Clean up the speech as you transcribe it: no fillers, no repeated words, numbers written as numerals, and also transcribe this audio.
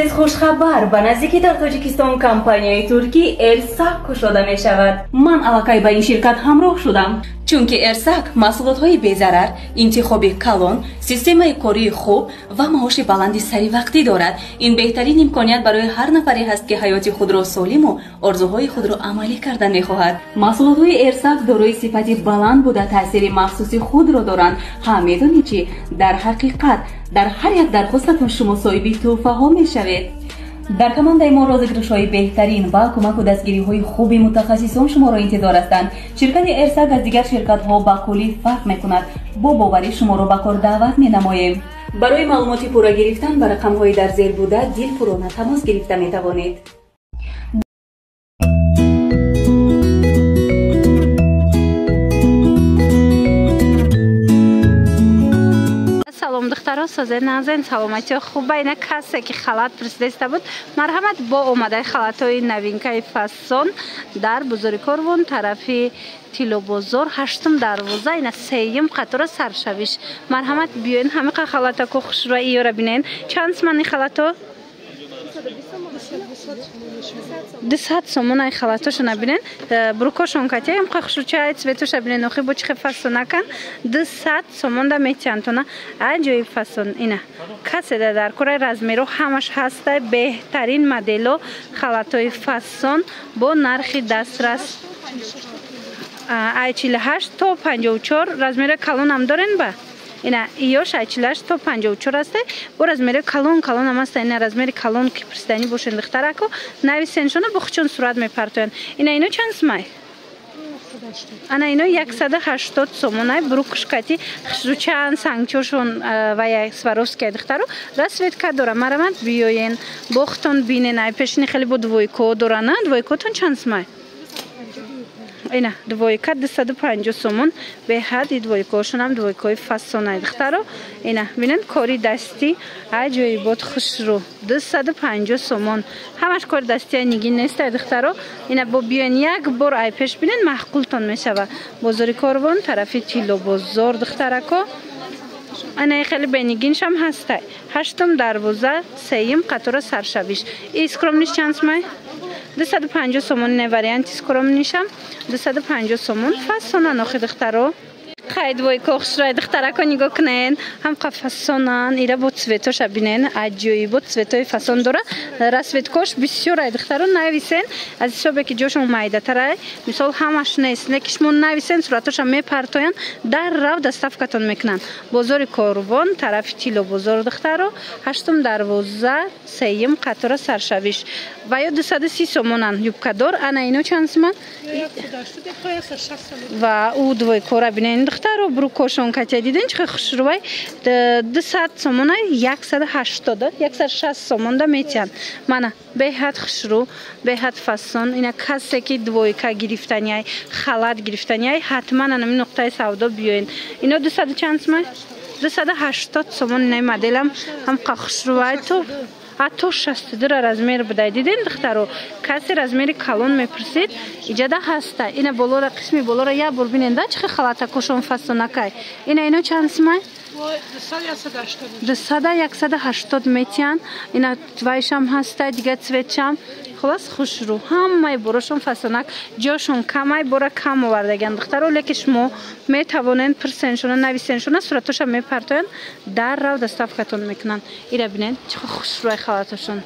خوشخبر به نزدیکی در تاجیکستان کمپانی ترکی ارسک گشوده می شود. من علاقه به این شرکت همراه شدم چونکه ارسک محصولات های بی‌ضرر، انتخاب کلان، سیستم کاری خوب و معاش بلند سری وقتی دارد. این بهترین امکانیت برای هر نفری هست که حیات خود را سالم و آرزوهای خود را عملی کردن می‌خواهد. محصولات های ارسک دارای صفتی بلند بوده تاثیر مخصوص خود را دارند. هم می‌دانید چی؟ در حقیقت در هر یک درخواستتون شما صاحب تحفه ها می‌شوید. در کمانده ما رازگرش‌های بهترین و کمک و دستگیری‌های خوب متخصصان شما را انتظار هستند. شرکت ارسک از دیگر شرکت‌ها به کلی فرق می‌کند. با باوری شما را به کار دعوت می‌نماییم. برای معلومات پورا گرفتن به رقم‌های در زیر بوده دلپرانه تماس گرفته می‌توانید. سلام دخترها، سازه نازن، سلامتی خوب. اینا کسی که خلات پرسیده بود مرحمت با اومده خلات های نوینکای فسون در بزرگکارون طرفی تیلو بزرگ هشتم دروازه اینا سیم قطار سرشویش مرحمت بیاین همه خلاتا کو خوش رو ایورا بینین. چند سمانی خلاتا 200 سومون ای خلاتاشو نبینن بروکاشون کاتیا هم خوش چای سویتوش بینن نخی با چه فصل نکن 200 سومون دا میتونن اجای فصل اینا کسی در کره رزمیرو همش هسته بهترین مدلو خلاتای فصل با نرخ دسترس ای 48 تا 54 رزمیر کلون هم دارن با اینا ایوش 48 تا 54 است. با رزمیر کلون هم است. اینا رزمیر کلون که پرستانی باشند دخترها کو نویسنشونه بخچون صورت میپرتون. اینا چند سمای؟ انا اینا 180 سومونای بروکشکاتی خشروچان سانگچوشون و یک سواروفسکی دخترو رسوید که داره مرمت بیاین بختون بینن ای پیشنی خیلی بود دویکو دورانه دویکوتون چند سمای؟ اینا دویکا 250 سومون به حد دویکاشون هم دویکای فسونای دخترو اینا ببینن کاری دستی عجیبی بود خوش رو 250 سومون همش کار دستی نگین نیست دخترو اینا با بیان یک بار ای پیش ببینن معقولتون میشه و بزرگ کاروان طرفی تیلو بزرگ دخترکو انا خیلی بینگینش هم هسته هشتم دروازه سیم قطار سرشویش اسکرومنیش چند سمای 250 سومون نه وریانت اسکرومنیشم 250 سومون فسونا نخی دخترو خیلی وای کوخش رای دخترکو نگاه کنین هم فسونان ایرا بود سویتوش بینن عجیبی بود سویتوی فسون داره رسویت کوش بسیار رای دخترو نویسن از صبح که جوشون مایده تره مثال همش نیست نکشمون نویسن صورتش هم میپرتوین در رو دستاف کتون میکنن بزرگ کاروان طرف تیلو بزرگ دخترو هشتم دروازه سیم قطار سرشویش و یا 230 سومونن یوبکادور انا اینو چند سومون و او دوی کورا بینن دخترو بروکاشون کاتیا دیدین چه خوش روی 200 سومون 180 160 سومون دا میتین من به حد خوش رو به حد فسون اینا کسی که دویکا گرفتنی خلات گرفتنی حتما نمی نقطه سودا بیاین اینا 200 چند سومون 280 سومون نه مدلم هم خوش روی تو حتی 62 رزمیر بده دیدین دخترو کسی رزمیر کلون میپرسید ایجاده هسته اینا بالا را قسمی بالا را یا بر بیننده چه خلاطه کوشون فسونکای اینا چند سمای 180 میتین اینا تویش هم هسته دیگه تویچ هم خلاص خوش رو همه براشون فسونک جاشون کمای برا کم آوردگن دخترو لیکن شما میتوانند پرسنشون نویسنشون صورتش هم میپرتوین در رو دستاف کتون میکنن اینا بینن چه خوش روی خلاطشون